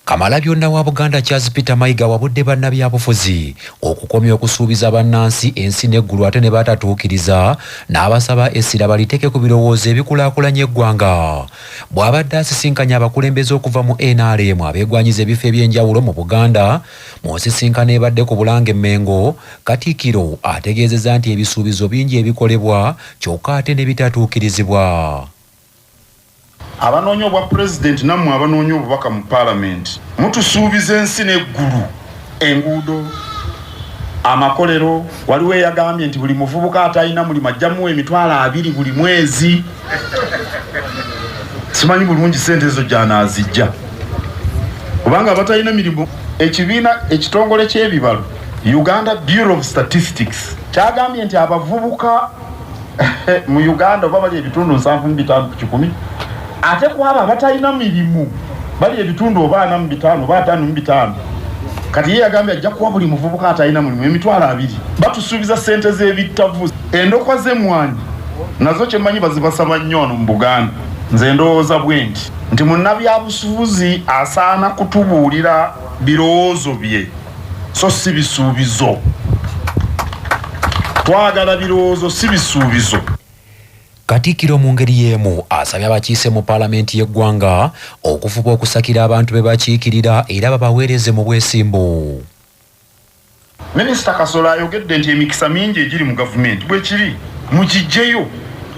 Kamalabyonna wa Buganda Kyagulanyi Mayiga wabudde bannabyabufuzi okukomya okusuubiza bannansi ensi n'eggulu ate ne batatuukiriza n'abasaba essira baliteke ku birowoozo ebikulaakulanya eggwanga. Bw'abadde asisinkanya abakulembeze okuva mu NRM abeegwanyiza ebifo eby'enjawulo mu Buganda mu nsisinkano ebadde ku Bulange Mmengo, Katikilo ategeezezza nti ebisuubizo bingi ebikolebwa kyokka ate ne bitatuukirizibwa. Abanoonya obwa president nammwe abanoonya obubaka mu parliament mutusuubiza ensi n'eggulu, enguudo, amakolero. Waliwo eyagambye nti buli muvubuka atalina mulimu ajjamuwa $20,000 buli mwezi. Simanyi bulungi sente ezo gy'anaazijja kubanga abatalina mirimu. Ekibiina ekitongole ky'ebibalo Uganda Bureau of Statistics kyagambye nti abavubuka mu Uganda oba bali ebitundu 7.5 ku 100, ate kwaba abatalina mirimu bali ebitundu 45 oba 55. Kati ye yagambye ajja kuwa buli muvubuka atalina mulimu $20,000. Batusuubiza sente z'ebittavu, endokwa z'emmwanyi nazo kyemmanyi bazibasaba nnyo wano mu Buganda. Nze ndowooza bwe nti munnabyabusuubuzi asaana kutubuulira birowoozo bye so si bisuubizo. Twagala birowoozo si bisuubizo. Katikilo mu ngeri y'emu asabye abakiise mu paalamenti y'eggwanga okufuba okusakira abantu be bakiikirira era babaweereze mu bwesimbu. Minisita Kasola ayogedde nti emikisa mingi egiri mu gavumenti bwe kiri mugiggyeyo,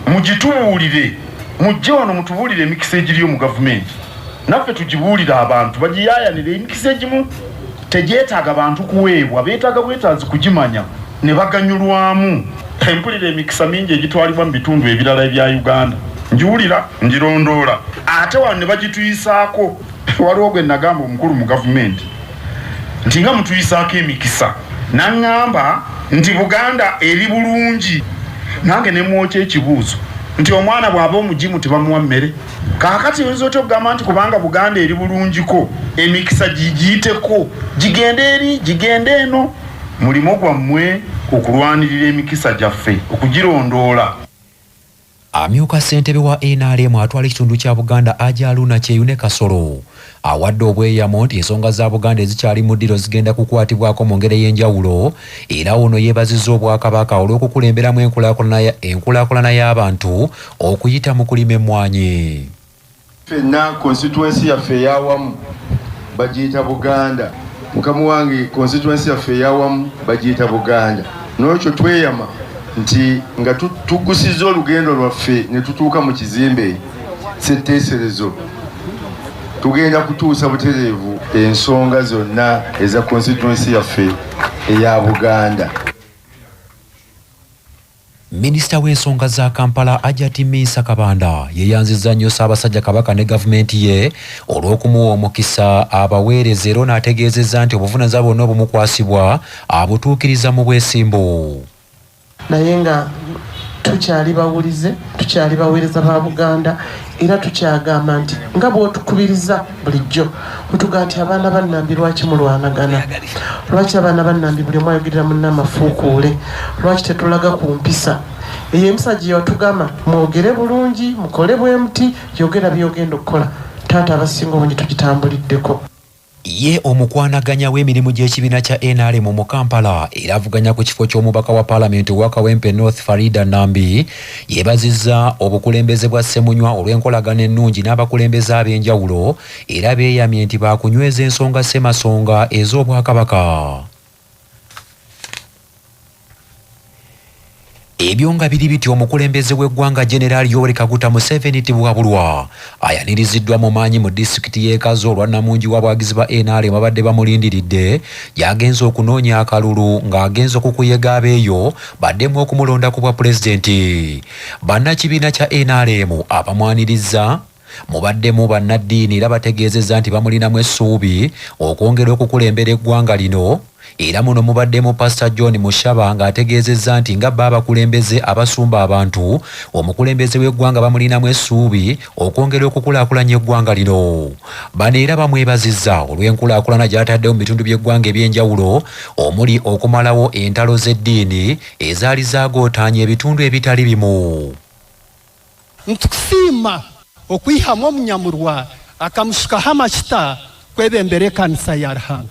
mugitubuulire, mujje wano mutubuulire emikisa egiriyo mu gavumenti, naffe tugibuulire abantu bagiyaayanire. Emikisa egimu tegyetaaga bantu kuweebwa, beetaaga bwetaazi kugimanya ne baganyulwamu. Empulira emikisa mingi egitwalibwa mu bitundu ebirala ebya Uganda njiwulira njirondoola, ate wano ne bagituyisaako. Waliwo gwe nagamba omukulu mu gavumenti nti nga mutuyisaako emikisa, naŋŋamba nti Buganda eri bulungi. Nange ne mwokya ekibuuzo nti omwana bw'aba omugimu tebamuwa mmere. Kaakati oyinza otya okugamba nti kubanga Buganda eri bulungiko emikisa gigiyiteko, gigende eri gigende eno. Mulimu gwammwe okulwanirira emikisa gyaffe, okugirondoola. Amyuka ssentebe wa NRM atwala ekitundu kya Buganda Ajaluna Kyeyune Kasolo awadde obweyamo nti ensonga za Buganda ezikyali mu ddiro zigenda kukwatibwako mu ngeri ey'enjawulo, era ono yeebazizza Obwakabaka olw'okukulemberamu enkulaakulana y'abantu okuyita mu kulima emmwanyi. Ffenna constituency yaffe ey'awamu bagiyita Buganda. Mukamu wange constituency yaffe ey'awamu bagiyita Buganda. N'ekyo tweyama nti nga tuggusizza olugendo lwaffe ne tutuuka mu kizimbe ssetteeserezo, tugenda kutuusa butereevu ensonga zonna eza constituency yaffe eya Buganda. Minisita w'ensonga za Kampala Ajja Kabanda yeeyanzizza nnyo Ssaabasajja Kabaka ne gavumenti ye olw'okumuwa omukisa abaweereze, era n'ategeezezza nti obuvunaanyizibwa bwonna obumukwasibwa abutuukiriza mu bwesimbu. Naye nga tukyali bawulize, tukyali baweereza ba Buganda, era tukyagamba nti nga bw'otukubiriza bulijjo mutuga nti abaana ba Nnambi lwaki mulwanagana, lwaki abaana ba Nnambi buli omu ayogerera munne amafuukuule, lwaki tetulaga ku mpisa. Eyo empisa gye watugamba mwogere bulungi, mukole bwe muti, yogera byogenda okukola. Taata abasinga obungi tugitambuliddeko. Ye omukwanaganya w'emirimu gy'ekibiina kya NRM mu Kampala era avuganya ku kifo ky'omubaka wa paalamenti wa Kawempe North Farida Nambi yeebazizza obukulembeze bwa Ssemunywa olw'enkolagana ennungi n'abakulembeze ab'enjawulo, era beeyamye nti baakunyweza ensonga ssemasonga ez'Obwakabaka. Ebyo nga biri biti omukulembeze w'eggwanga General Yoweri Kaguta Museveni tibwabulwa ayaniriziddwa mu maanyi mu disitulikiti y'e Kazo olwa Namungi w'abawagizi ba NRM abadde bamulindiridde y'agenza okunoonya akalulu ng'agenza okukuyega abeeyo baddemu okumulonda ku bwa pulezidenti. Bannakibiina kya NRM abamwanirizza mubaddemu bannaddiini era bategeezezza nti bamulinamu essuubi okwongera okukulembera eggwanga lino, era muno mubaddemu Pastor John Mushaba ng'ategeezezza nti nga bba abakulembeze abasumba abantu, omukulembeze w'eggwanga bamulinamu essuubi okwongera okukulaakulanya eggwanga lino. Bano era bamwebazizza olw'enkulaakulana gy'ataddewo mu bitundu by'eggwanga eby'enjawulo omuli okumalawo entalo z'eddiini ezaali zaagootaanya ebitundu ebitali bimu. Ntukusiima okwihamu omunyamurwa akamusukaho amakita kwebembere kanisa ya Ruhanga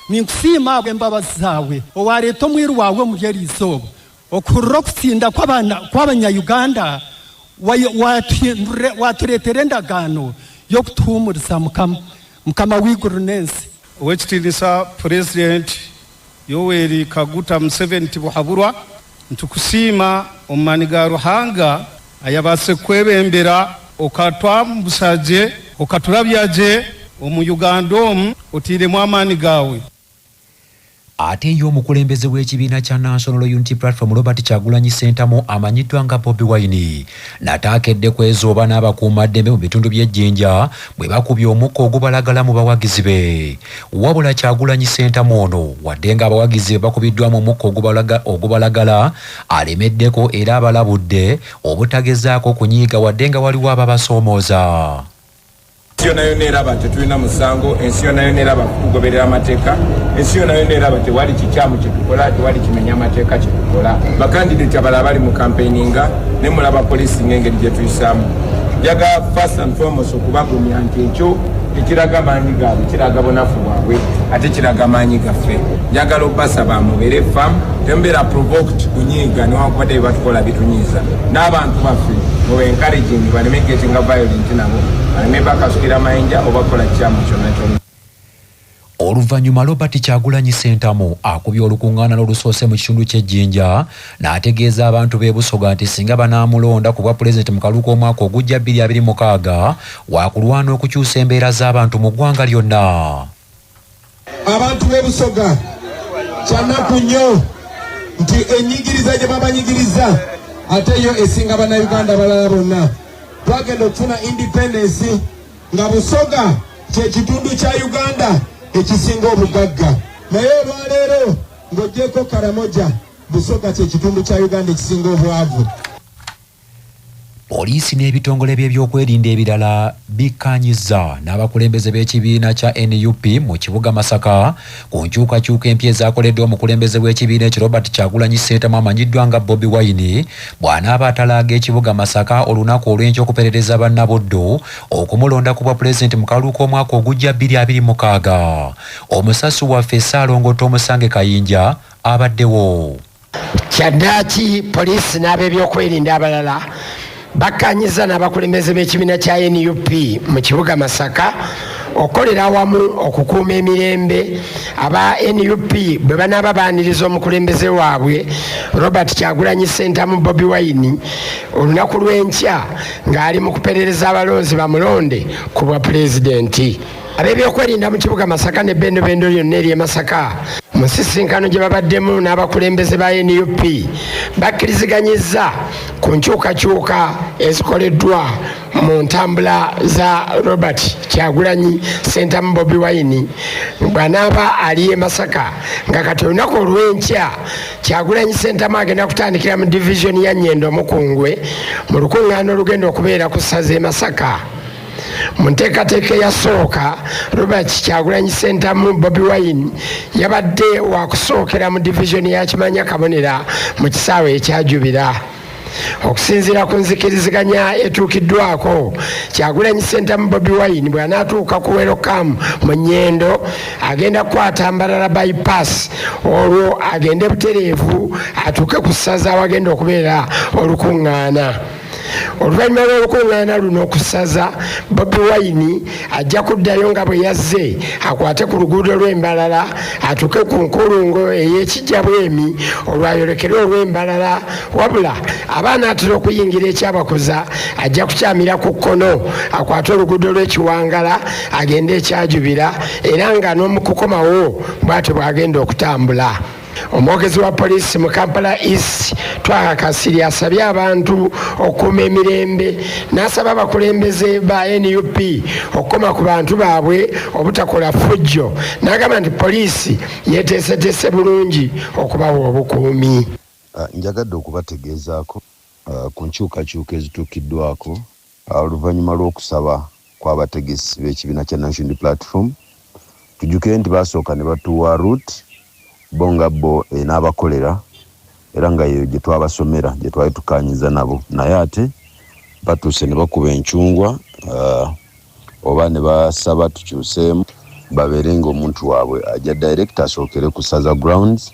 ninkusima bwembabazi zawe owareta omwiru wawe mugeri izobo okurura kusinda kw'abanya-Uganda waturetera endagaano y'okutuhumuriza mukama w'iguru n'ensi. Owekitiinisa President Yoweri Kaguta Museveni tibuhaburwa ntukusiima omumani ga Ruhanga ayabase kwebembera okatwambusaje okatulabyaje omu Uganda omu otiiremu amaani gaawe. Ate y'omukulembeze w'ekibiina kya National Unity Platform Robert Kyagulanyi Ssentamu amanyiddwa nga Bobi Wine nataakedde kwezooba n'abakuumaddembe mu bitundu by'ejjinja bwe bakubye omukka ogubalagala mu bawagizi be. Wabula Kyagulanyi Ssentamu ono wadde nga abawagizi be bakubiddwamu omukka ogubalagala alemeddeko era abalabudde obutagezaako kunyiiga wadde nga waliwo ababasoomooza. Ensi yonna yonna eraba tetulina musango, ensi yonna yonna eraba tugoberera amateeka, ensi yonna yonna eraba tewali kikyamu kyetukola, tewali kimenya amateeka kyetukola. Bakandidate abalala bali mu campaigninga ne mulaba poliisi ng'engeri gye tuyisaamu. Njagala first and foremost okubagumya nti ekyo tekiraga maanyi gaabwe, kiraga bunafu bwabwe ate kiraga maanyi gaffe. Njagala obasaba mubeere famu, tembeera provoked kunyiiga newankubadde bye batukola bitunyiiza. N'abantu baffe mube encouraging baleme getting violent nabo. Oluvannyuma Robert Kyagulanyi Ssentamu akubye olukuŋŋaana l'olusoose mu kitundu ky'ejjinja n'ategeeza abantu b'e Busoga nti singa banaamulonda ku bwa pulezidenti mu kalulu k'omwaka ogujja 2026 waakulwana okukyusa embeera z'abantu mu ggwanga lyonna. Abantu b'e Busoga kyannaku nnyo nti ennyigiriza gye babanyigiriza ate yo esinga bannayuganda abalala bonna. Twagenda okufuna independence nga Busoga kye kitundu kya Uganda ekisinga obugagga, naye olwaleero ng'oggyeko Karamoja Busoga kye kitundu kya Uganda ekisinga obwavu. Poliisi n'ebitongole by'ebyokwerinda ebirala bikkaanyizza n'abakulembeze b'ekibiina kya NUP mu kibuga Masaka ku nkyukakyuka empya ezaakoleddwa omukulembeze w'ekibiina ekyo Robert Kyagulanyi Ssentamu amanyiddwa nga Bobi Wine bw'anaaba atalaaga ekibuga Masaka olunaku olw'enkya okuperereza bannabuddo okumulonda ku bwa pulezidenti mu kalulu k'omwaka ogujja 2026. Omusasi waffe Ssaalongotta Omusange Kayinja abaddewo. Kyaddaaki poliisi n'ab'ebyokwerinda abalala bakkaanyiza n'abakulembeze b'ekibiina kya NUP mu kibuga Masaka okolera awamu okukuuma emirembe. Aba NUP bwe banaaba baaniriza omukulembeze waabwe Robert Kyagulanyi Ssentamu Bobi Wine olunaku lw'enkya ng'ali mu kuperereza abalonzi bamulonde ku bwa pulezidenti. Ab'ebyokwerinda mu kibuga Masaka ne bendobendo lyonna ery'e Masaka mu nsisinkano gye babaddemu n'abakulembeze ba NUP bakkiriziganyizza ku nkyukakyuka ezikoleddwa mu ntambula za Robert Kyagulanyi Ssentamu Bobi Wine bw'anaaba ali e Masaka nga kati olunaku olw'enkya Kyagulanyi Ssentamu agenda kutandikira mu divisioni ya Nnyendo Mukungwe mu lukuŋŋaana olugenda okubeera ku ssaza e Masaka. Mu nteekateeka eyasooka Robert Kyagulanyi Ssentamu Bobi Wine yabadde wakusookera mu divisioni ya Kimanya Kabonera mu kisaawe ekyajubira. Okusinziira ku nzikiriziganya etuukiddwako Kyagulanyi Ssentamu Bobi Wine bw'anaatuuka ku Welcome mu Nnyendo agenda kukwata Mbarara bypass olwo agende butereevu atuuke ku ssaza awagenda okubeera olukuŋŋaana. Oluvannyuma lw'olukuŋŋaana luno okusaza Bobi Wine ajja kuddayo nga bwe yazze akwate ku luguudo lw'Embalala atuuke ku nkulungo ey'Ekijjabwemi olwayolekera olw'Embalala, wabula abaana atera okuyingira ekyabakuza ajja kukyamira ku kkono akwate oluguudo lw'Ekiwangala agende ekyajubira era nga n'omukukomawo bw'atyo bw'agenda okutambula. Omwogezi wa poliisi mu Kampala East Twaha Kasiri asabye abantu okukuuma emirembe n'asaba abakulembeze ba NUP okukoma ku bantu baabwe obutakola ffujjo. N'agamba nti poliisi yeeteeseteese bulungi okubawa obukuumi. Njagadde okubategeezaako ku nkyukakyuka ezituukiddwako oluvannyuma lw'okusaba kw'abategesi b'ekibiina kya National Platform. Tujjukire nti baasooka ne batuwa route bonga bo n'abakolera era nga yeyo gye twabasomera gye twali tukaanyiza nabo, naye ate batuuse ne bakuba enkyungwa oba ne basaba tukyuseemu babeere ng'omuntu waabwe ajja direct asookere ku saza grounds